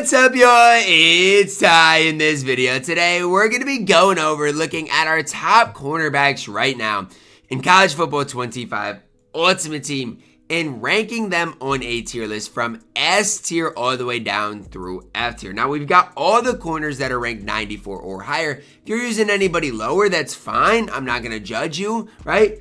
What's up, y'all? It's Ty. In this video today, we're going to be going over looking at our top cornerbacks right now in College Football 25 Ultimate Team and ranking them on a tier list from S tier all the way down through F tier. Now, we've got all the corners that are ranked 94 or higher. If you're using anybody lower, that's fine. I'm not going to judge you, right?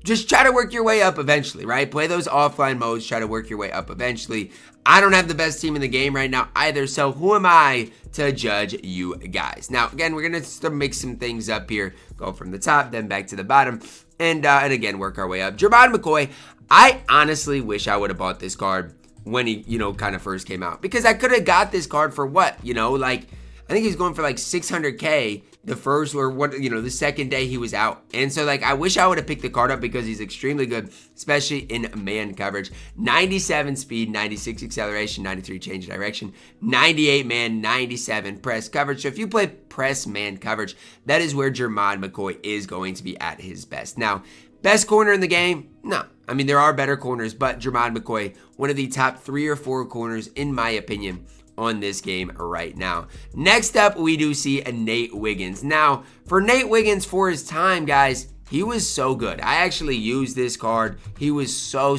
Just try to work your way up eventually, right? Play those offline modes, try to work your way up eventually. I don't have the best team in the game right now either, so who am I to judge you guys? Now, again, we're going to mix some things up here. Go from the top, then back to the bottom, and again, work our way up. Jermod McCoy, I honestly wish I would have bought this card when he, kind of first came out. Because I could have got this card for what? I think he's going for like 600K the first or the second day he was out. And so I wish I would have picked the card up because he's extremely good, especially in man coverage. 97 speed, 96 acceleration, 93 change direction, 98 man, 97 press coverage. So if you play press man coverage, that is where Jermod McCoy is going to be at his best. Now, best corner in the game? No. I mean, there are better corners, but Jermod McCoy, one of the top 3 or 4 corners, in my opinion, on this game right now. Next up, we do see a Nate Wiggins. Now, for Nate Wiggins, for his time, guys, he was so good. I actually used this card. He was so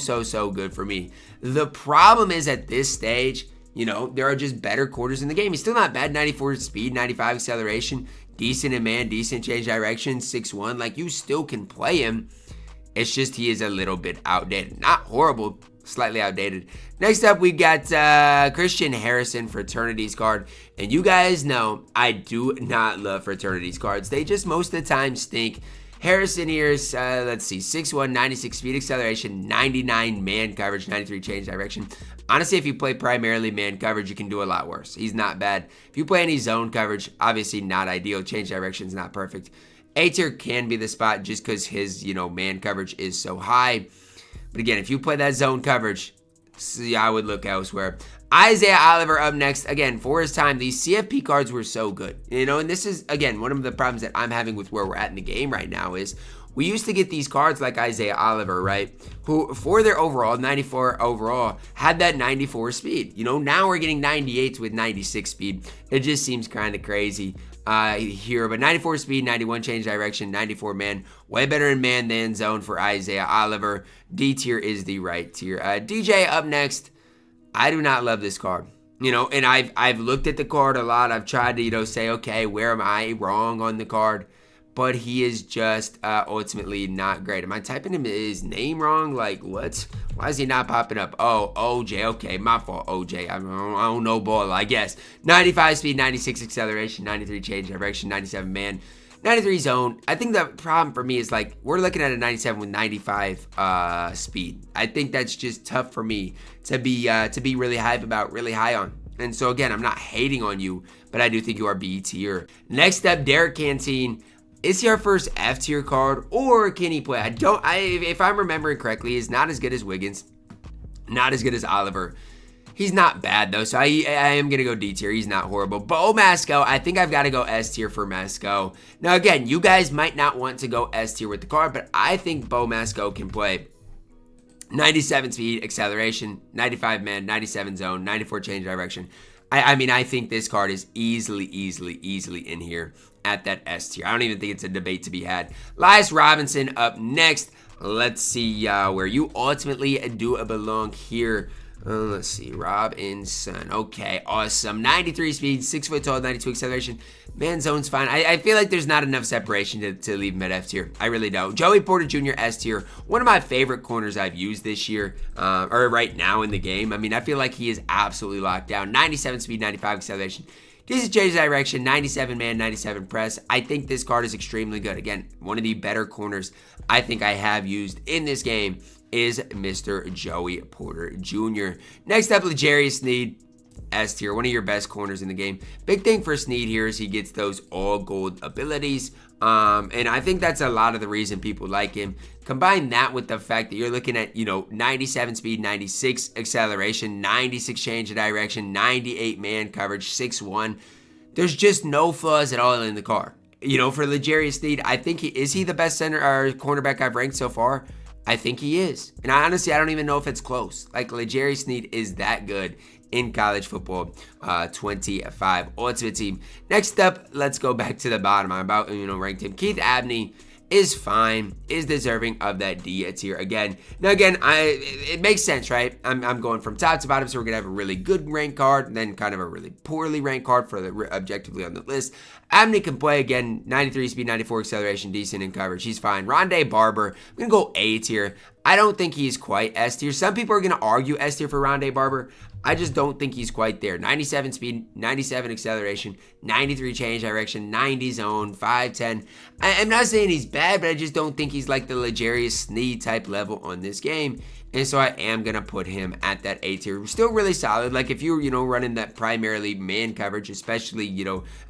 good for me. The problem is at this stage, there are just better corners in the game. He's still not bad. 94 speed, 95 acceleration, decent in man, decent change direction, 6'1". You still can play him. It's just he is a little bit outdated. Not horrible, slightly outdated. Next up, we got Christian Harrison Fraternities card. And you guys know I do not love Fraternities cards. They just most of the time stink. Harrison here is, let's see, 6'1", 96 speed acceleration, 99 man coverage, 93 change direction. Honestly, if you play primarily man coverage, you can do a lot worse. He's not bad. If you play any zone coverage, obviously not ideal. Change direction is not perfect. A tier can be the spot just because his, man coverage is so high. But again, if you play that zone coverage, see, I would look elsewhere. Isaiah Oliver up next. Again, for his time, these CFP cards were so good. And this is, again, one of the problems that I'm having with where we're at in the game right now is we used to get these cards like Isaiah Oliver, right? Who, for their overall, 94 overall, had that 94 speed. Now we're getting 98s with 96 speed. It just seems kind of crazy here. But 94 speed, 91 change direction, 94 man. Way better in man than zone for Isaiah Oliver. D tier is the right tier. DJ up next. I do not love this card. And I've looked at the card a lot. I've tried to, say, okay, where am I wrong on the card? But he is just ultimately not great. Am I typing his name wrong? What? Why is he not popping up? Oh, OJ. Okay, my fault, OJ. I don't know ball, I guess. 95 speed, 96 acceleration, 93 change direction, 97 man, 93 zone. I think the problem for me is we're looking at a 97 with 95 speed. I think that's just tough for me to be really hype about, really high on. And so again, I'm not hating on you, but I do think you are B tier. Next up, Derek Canteen. Is he our first F tier card, or can he play? If I'm remembering correctly, he's not as good as Wiggins, not as good as Oliver. He's not bad though, so I am gonna go D tier. He's not horrible. Bo Masco, I think I've got to go S tier for Masco. Now again, you guys might not want to go S tier with the card, but I think Bo Masco can play 97 speed, acceleration, 95 man, 97 zone, 94 change direction. I mean, I think this card is easily in here at that S tier. I don't even think it's a debate to be had. Elias Robinson up next. Let's see where you ultimately do belong here. Let's see, Robinson. Okay, awesome. 93 speed, 6 foot tall, 92 acceleration. Man zone's fine. I feel like there's not enough separation to leave him at F tier. I really don't. Joey Porter Jr. S tier. One of my favorite corners I've used this year, or right now in the game. I mean, I feel like he is absolutely locked down. 97 speed, 95 acceleration. Decent change direction, 97 man, 97 press. I think this card is extremely good. Again, one of the better corners I think I have used in this game is Mr. Joey Porter Jr. Next up, L'Jarius Sneed, S tier, one of your best corners in the game. Big thing for Sneed here is he gets those all gold abilities. And I think that's a lot of the reason people like him. Combine that with the fact that you're looking at, 97 speed, 96 acceleration, 96 change of direction, 98 man coverage, 6'1". There's just no flaws at all in the car. For L'Jarius Sneed, I think is he the best center or cornerback I've ranked so far? I think he is. And honestly, I don't even know if it's close. L'Jarius Sneed is that good in college football 25 Ultimate Team. Next up, let's go back to the bottom. I'm about, ranked him. Keith Abney is fine, is deserving of that D tier again. Now again, it makes sense, right? I'm going from top to bottom, so we're gonna have a really good rank card, and then kind of a really poorly ranked card for the objectively on the list. Abney can play again, 93 speed, 94 acceleration, decent in coverage. He's fine. Rondé Barber, I'm gonna go A tier. I don't think he's quite S tier. Some people are gonna argue S tier for Rondé Barber. I just don't think he's quite there. 97 speed, 97 acceleration, 93 change direction, 90 zone, 5'10". I'm not saying he's bad, but I just don't think he's like the L'Jarius Sneed type level on this game. And so I am going to put him at that A tier. Still really solid. Like if you're, running that primarily man coverage, especially,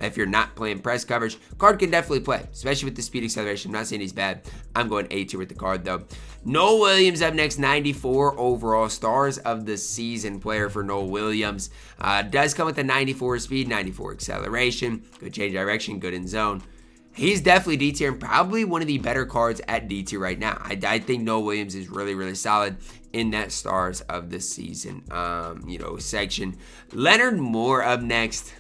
if you're not playing press coverage, card can definitely play, especially with the speed acceleration. I'm not saying he's bad. I'm going A tier with the card though. Noel Williams up next, 94 overall, stars of the season player for Noel Williams. Does come with a 94 speed, 94 acceleration, good change direction, good in zone. He's definitely D tier and probably one of the better cards at D tier right now. I think Noel Williams is really, really solid in that stars of the season, section. Leonard Moore up next.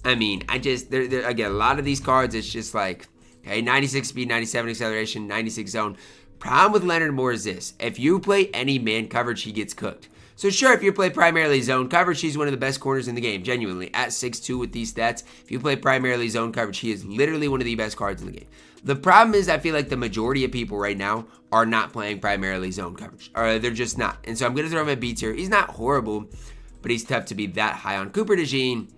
I mean, again, a lot of these cards, it's just like, okay, 96 speed, 97 acceleration, 96 zone. Problem with Leonard Moore is this. If you play any man coverage, he gets cooked. So sure, if you play primarily zone coverage, he's one of the best corners in the game, genuinely. At 6'2" with these stats, if you play primarily zone coverage, he is literally one of the best cards in the game. The problem is I feel like the majority of people right now are not playing primarily zone coverage. Or they're just not. And so I'm going to throw him at B tier. He's not horrible, but he's tough to be that high on. Cooper DeJean,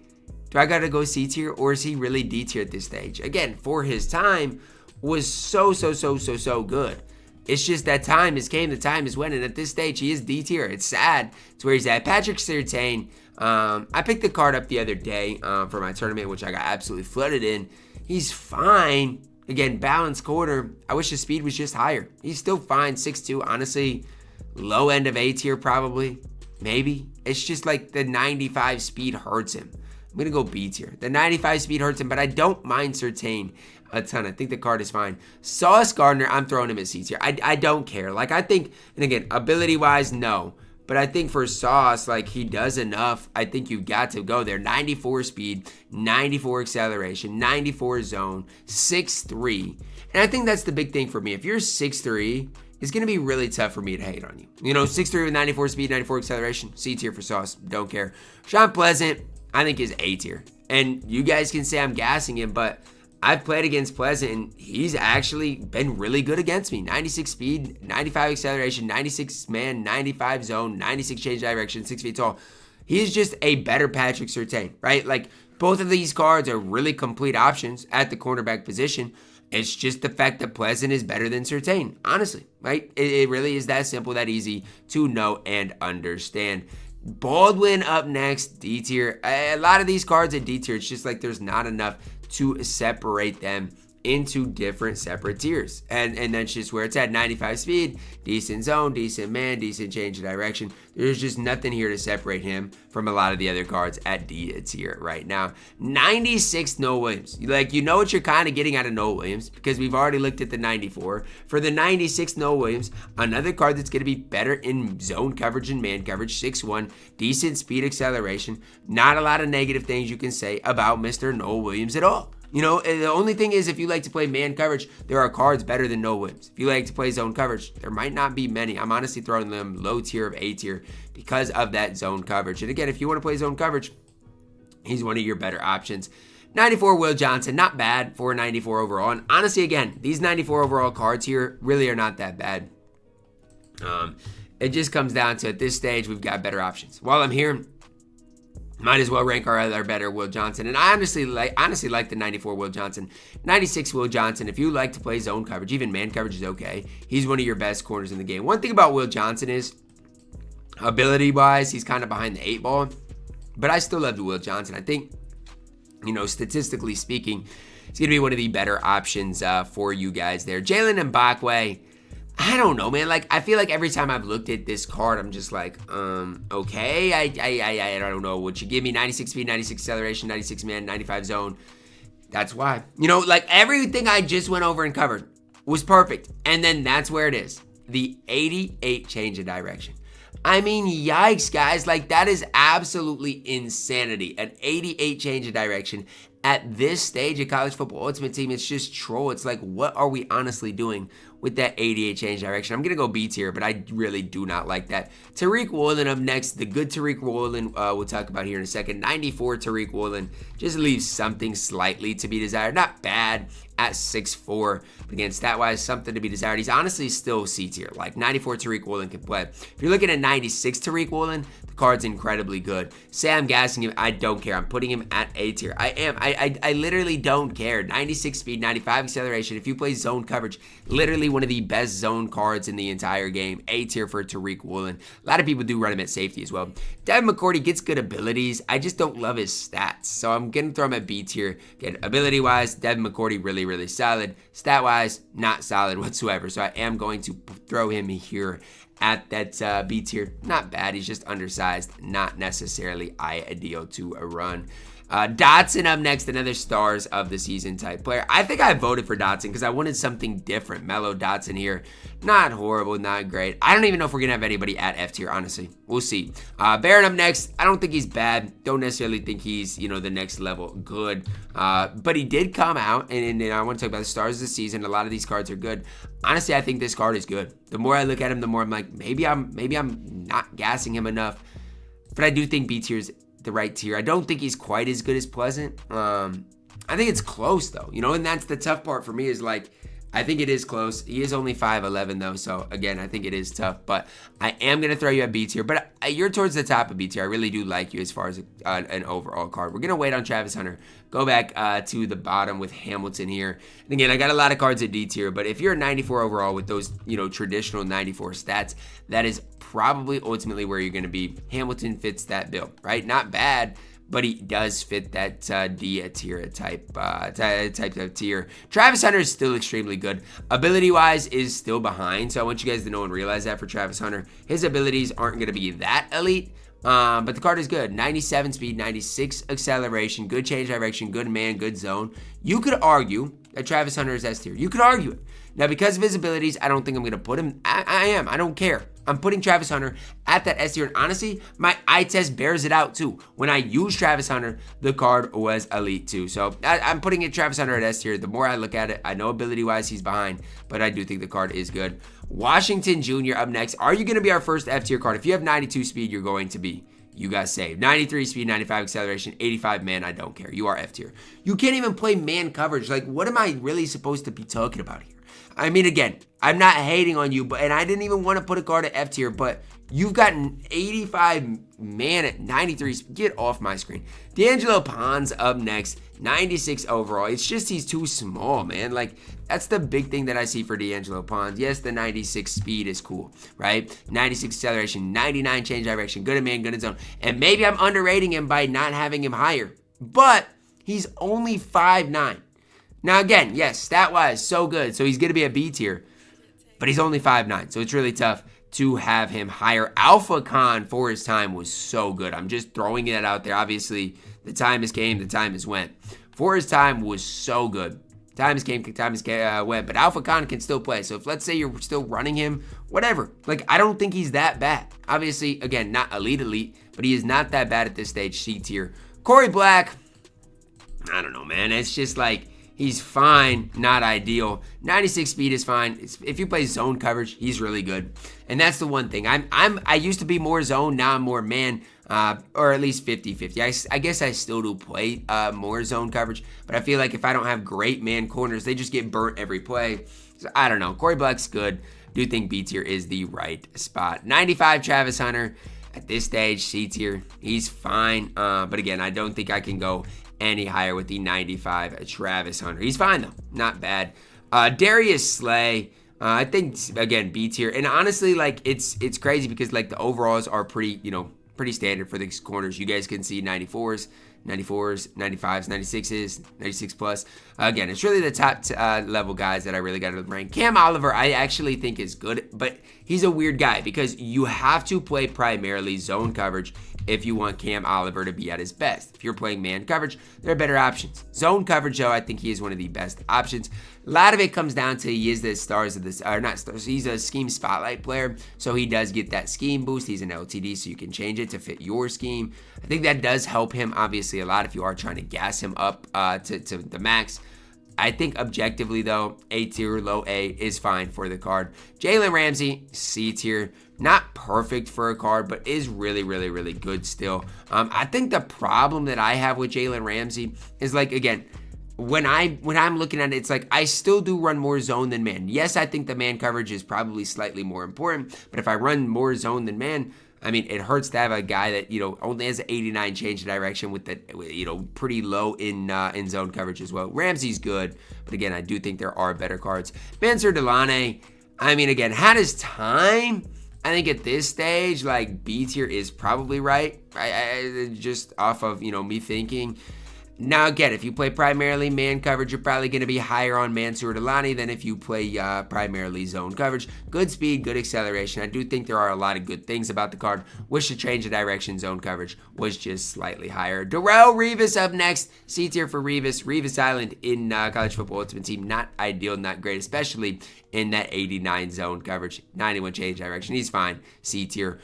do I got to go C tier or is he really D tier at this stage? Again, for his time, was so good. It's just that time has came, the time has went, and at this stage, he is D tier. It's sad. It's where he's at. Patrick Surtain, I picked the card up the other day for my tournament, which I got absolutely flooded in. He's fine. Again, balanced corner. I wish his speed was just higher. He's still fine, 6'2". Honestly, low end of A tier probably. Maybe. It's just like the 95 speed hurts him. I'm going to go B tier. The 95 speed hurts him, but I don't mind Surtain a ton. I think the card is fine. Sauce Gardner, I'm throwing him at C tier. I don't care. Like, I think, and again, ability-wise, no. But I think for Sauce, like, he does enough. I think you've got to go there. 94 speed, 94 acceleration, 94 zone, 6'3". And I think that's the big thing for me. If you're 6'3", it's going to be really tough for me to hate on you. 6'3" with 94 speed, 94 acceleration, C tier for Sauce. Don't care. Sean Pleasant, I think is A tier. And you guys can say I'm gassing him, but I've played against Pleasant, and he's actually been really good against me. 96 speed, 95 acceleration, 96 man, 95 zone, 96 change direction, 6 feet tall. He's just a better Patrick Surtain, right? Like, both of these cards are really complete options at the cornerback position. It's just the fact that Pleasant is better than Surtain, honestly, right? It really is that simple, that easy to know and understand. Baldwin up next, D tier. A lot of these cards at D tier, it's just like there's not enough to separate them into different separate tiers. And that's just where it's at. 95 speed, decent zone, decent man, decent change of direction. There's just nothing here to separate him from a lot of the other cards at D tier right now. 96 Noel Williams. Like, what you're kind of getting out of Noel Williams because we've already looked at the 94. For the 96 Noel Williams, another card that's going to be better in zone coverage and man coverage, 6'1", decent speed acceleration. Not a lot of negative things you can say about Mr. Noel Williams at all. The only thing is if you like to play man coverage, there are cards better than Noel Williams. If you like to play zone coverage, there might not be many. I'm honestly throwing them low tier of A tier because of that zone coverage. And again, if you want to play zone coverage, he's one of your better options. 94 Will Johnson, not bad for 94 overall. And honestly, again, these 94 overall cards here really are not that bad. It just comes down to at this stage, we've got better options. While I'm here, might as well rank our other better Will Johnson. And I honestly like the 94 Will Johnson. 96 Will Johnson, if you like to play zone coverage, even man coverage is okay. He's one of your best corners in the game. One thing about Will Johnson is, ability-wise, he's kind of behind the 8 ball. But I still love the Will Johnson. I think, statistically speaking, it's going to be one of the better options for you guys there. Jalen Mbakwe, I don't know, man. Like, I feel like every time I've looked at this card, I'm just like, okay. I don't know what you give me. 96 speed, 96 acceleration, 96 man, 95 zone. That's why. Like, everything I just went over and covered was perfect. And then that's where it is. The 88 change of direction. I mean, yikes, guys. Like, that is absolutely insanity. An 88 change of direction at this stage of college football Ultimate Team. It's just troll. It's like, what are we honestly doing with that 88 change direction? I'm going to go B tier, but I really do not like that. Tariq Woolen up next. The good Tariq Woolen we'll talk about here in a second. 94 Tariq Woolen just leaves something slightly to be desired. Not bad at 6'4", but again, stat-wise, something to be desired. He's honestly still C tier. Like, 94 Tariq Woolen can play. If you're looking at 96 Tariq Woolen, the card's incredibly good. Say I'm gassing him, I don't care. I'm putting him at A tier. I am. I literally don't care. 96 speed, 95 acceleration. If you play zone coverage, literally one of the best zone cards in the entire game. A tier for Tariq Woolen. A lot of people do run him at safety as well. Devin McCourty gets good abilities. I just don't love his stats, so I'm going to throw him at B tier. Again, ability-wise, Devin McCourty really solid. Stat-wise, not solid whatsoever, so I am going to throw him here at that B tier. Not bad. He's just undersized. Not necessarily ideal to a run. Dotson up next, another stars of the season type player. I think I voted for Dotson because I wanted something different. Mellow Dotson here. Not horrible, not great. I don't even know if we're going to have anybody at F tier, honestly. We'll see. Barron up next. I don't think he's bad. Don't necessarily think he's, the next level good. But he did come out, and I want to talk about the stars of the season. A lot of these cards are good. Honestly, I think this card is good. The more I look at him, the more I'm like, maybe I'm not gassing him enough. But I do think B tier is the right tier. I don't think he's quite as good as Pleasant. I think it's close though, and that's the tough part for me is like, I think it is close. He is only 5'11" though, so again, I think it is tough, but I am going to throw you at B tier, but you're towards the top of B tier. I really do like you as far as an overall card. We're going to wait on Travis Hunter. Go back to the bottom with Hamilton here. And again, I got a lot of cards at D tier, but if you're a 94 overall with those, traditional 94 stats, that is probably ultimately where you're going to be. Hamilton fits that bill, right? Not bad, but he does fit that D tier type of tier. Travis Hunter is still extremely good. Ability-wise is still behind, so I want you guys to know and realize that for Travis Hunter. His abilities aren't going to be that elite, but the card is good. 97 speed, 96 acceleration, good change direction, good man, good zone. You could argue that Travis Hunter is S tier. You could argue it. Now, because of his abilities, I don't think I'm going to put him. I don't care. I'm putting Travis Hunter at that S tier. And honestly, my eye test bears it out too. When I use Travis Hunter, the card was elite too. So I'm putting it Travis Hunter at S tier. The more I look at it, I know ability-wise he's behind, but I do think the card is good. Washington Jr. up next. Are you going to be our first F tier card? If you have 92 speed, you're going to be. You guys say 93 speed, 95 acceleration, 85 man. I don't care. You are F tier. You can't even play man coverage. Like, what am I really supposed to be talking about here? I mean, again, I'm not hating on you, and I didn't even want to put a card at F tier, but you've got an 85 man at 93. Get off my screen. D'Angelo Pons up next, 96 overall. It's just he's too small, man. Like, that's the big thing that I see for D'Angelo Pons. Yes, the 96 speed is cool, right? 96 acceleration, 99 change direction, good at man, good at zone. And maybe I'm underrating him by not having him higher, but he's only 5'9". Now, again, yes, stat-wise, so good. So he's going to be a B tier, but he's only 5'9", so it's really tough to have him higher. Alpha Khan for his time was so good. I'm just throwing it out there. Obviously, the time has came, the time has went. For his time was so good. Time has came, time has went, but Alpha Khan can still play. So if let's say you're still running him, whatever. Like, I don't think he's that bad. Obviously, again, not elite, but he is not that bad at this stage, C tier. Corey Black, I don't know, man. It's just like, he's fine, not ideal. 96 speed is fine. If you play zone coverage, he's really good. And that's the one thing. I used to be more zone, now I'm more man, or at least 50-50. I guess I still do play more zone coverage, but I feel like if I don't have great man corners, they just get burnt every play. So I don't know. Corey Black's good. Do think B tier is the right spot. 95 Travis Hunter. At this stage, C tier. He's fine. But again, I don't think I can go any higher with the 95 Travis Hunter. He's fine though, not bad. Darius Slay, I think again B tier. And honestly, like it's crazy because like the overalls are pretty standard for these corners. You guys can see 94s, 95s, 96s, 96 plus. Again, it's really the top level guys that I really got to rank. Cam Oliver, I actually think is good, but he's a weird guy because you have to play primarily zone coverage if you want Cam Oliver to be at his best. If you're playing man coverage, there are better options. Zone coverage, though, I think he is one of the best options. A lot of it comes down to he is the stars of this, or not stars, he's a scheme spotlight player, so he does get that scheme boost. He's an LTD, so you can change it to fit your scheme. I think that does help him, obviously, a lot if you are trying to gas him up to the max. I think objectively, though, A tier, low A is fine for the card. Jalen Ramsey, C tier. Not perfect for a card, but is really, really, really good still. I think the problem that I have with Jalen Ramsey is, like, again, when I'm looking at it, it's like I still do run more zone than man. Yes, I think the man coverage is probably slightly more important, but if I run more zone than man, I mean, it hurts to have a guy that, only has an 89 change of direction with the, pretty low in zone coverage as well. Ramsey's good, but again, I do think there are better cards. Spencer Delane, I mean, again, had his time. I think at this stage, like, B tier is probably right. I just off of, me thinking. Now, again, if you play primarily man coverage, you're probably going to be higher on Mansour Delani than if you play primarily zone coverage. Good speed, good acceleration. I do think there are a lot of good things about the card. Wish the change of direction zone coverage was just slightly higher. Darrelle Revis up next. C tier for Revis. Revis Island in College Football Ultimate Team. Not ideal, not great, especially in that 89 zone coverage. 91 change direction. He's fine. C tier.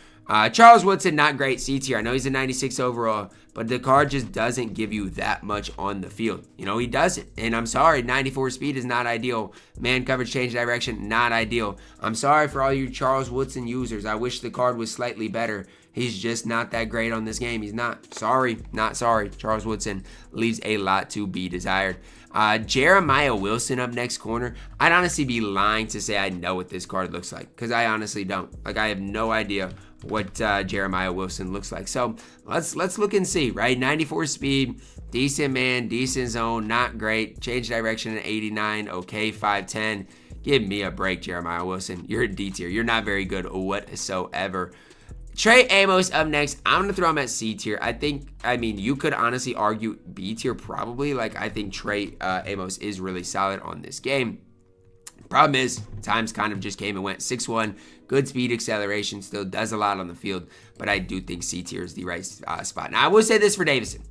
Charles Woodson, not great, C tier. I know he's a 96 overall, but the card just doesn't give you that much on the field. He doesn't. And I'm sorry, 94 speed is not ideal. Man coverage, change direction, not ideal. I'm sorry for all you Charles Woodson users. I wish the card was slightly better. He's just not that great on this game. He's not. Sorry, not sorry. Charles Woodson leaves a lot to be desired. Jeremiah Wilson up next corner. I'd honestly be lying to say I know what this card looks like, because I honestly don't. Like, I have no idea what Jeremiah Wilson looks like. So let's look and see, right? 94 speed, decent man, decent zone, not great. Change direction at 89, okay, 5'10". Give me a break, Jeremiah Wilson. You're a D tier. You're not very good whatsoever. Trey Amos up next. I'm going to throw him at C tier. I mean, you could honestly argue B tier probably. Like, I think Trey Amos is really solid on this game. Problem is, times kind of just came and went. 6'1", good speed, acceleration, still does a lot on the field, but I do think C tier is the right spot. Now, I will say this for Davison.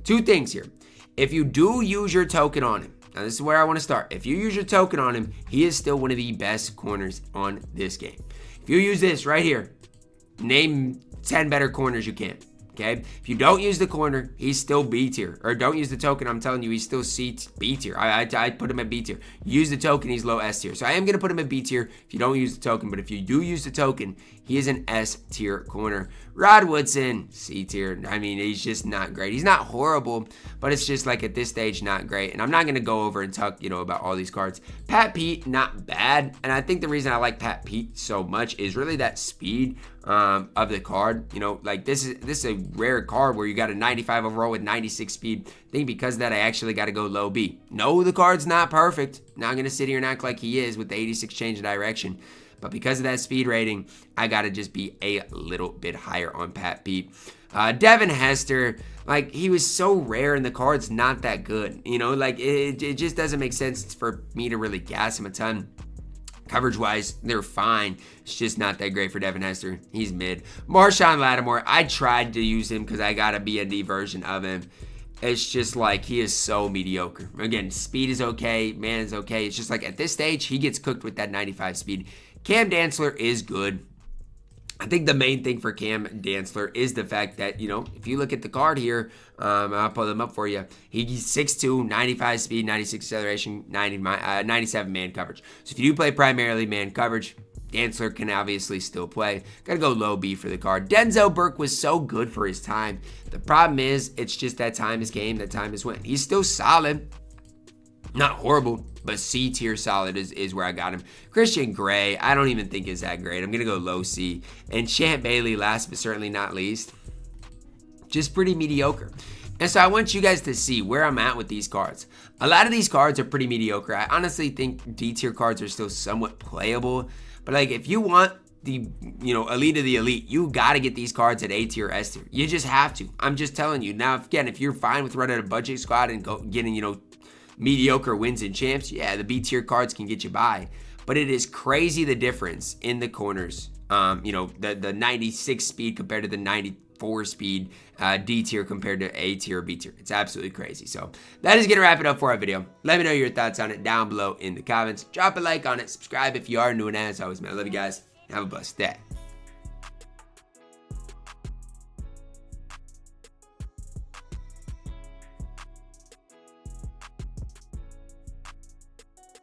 Two things here. If you do use your token on him, now this is where I want to start. If you use your token on him, he is still one of the best corners on this game. If you use this right here, name 10 better corners you can. Okay, if you don't use the corner, he's still B tier. Or don't use the token, I'm telling you, he's still B tier. I put him at B tier. Use the token, he's low S tier. So I am going to put him at B tier if you don't use the token. But if you do use the token, he is an S tier corner. Rod Woodson, C tier. I mean, he's just not great. He's not horrible, but it's just like at this stage, not great. And I'm not going to go over and talk, about all these cards. Pat Pete, not bad. And I think the reason I like Pat Pete so much is really that speed of the card. Like this is a rare card where you got a 95 overall with 96 speed. I think because of that, I actually got to go low B. No, the card's not perfect. Not going to sit here and act like he is with the 86 change of direction. But because of that speed rating, I got to just be a little bit higher on Pat Pete. Devin Hester, like, he was so rare and the card's not that good. Like, it just doesn't make sense for me to really gas him a ton. Coverage-wise, they're fine. It's just not that great for Devin Hester. He's mid. Marshawn Lattimore, I tried to use him because I got a B&D version of him. It's just like he is so mediocre. Again, speed is okay. Man is okay. It's just like at this stage, he gets cooked with that 95 speed. Cam Dantzler is good. I think the main thing for Cam Dantzler is the fact that, if you look at the card here, I'll pull them up for you. He's 6'2", 95 speed, 96 acceleration, 97 man coverage. So if you do play primarily man coverage, Dantzler can obviously still play. Got to go low B for the card. Denzel Burke was so good for his time. The problem is, it's just that time is game, that time is win. He's still solid. Not horrible, but C tier solid is where I got him. Christian Gray, I don't even think is that great. I'm going to go low C. And Champ Bailey, last but certainly not least, just pretty mediocre. And so I want you guys to see where I'm at with these cards. A lot of these cards are pretty mediocre. I honestly think D tier cards are still somewhat playable. But like, if you want the, elite of the elite, you got to get these cards at A tier, S tier. You just have to. I'm just telling you. Now, again, if you're fine with running a budget squad and getting, mediocre wins and champs, yeah, the B tier cards can get you by. But it is crazy the difference in the corners. The 96 speed compared to the 4-speed D tier compared to A tier or B tier. It's absolutely crazy. So that is going to wrap it up for our video. Let me know your thoughts on it down below in the comments. Drop a like on it. Subscribe if you are new, and as always, man, I love you guys. Have a blessed day.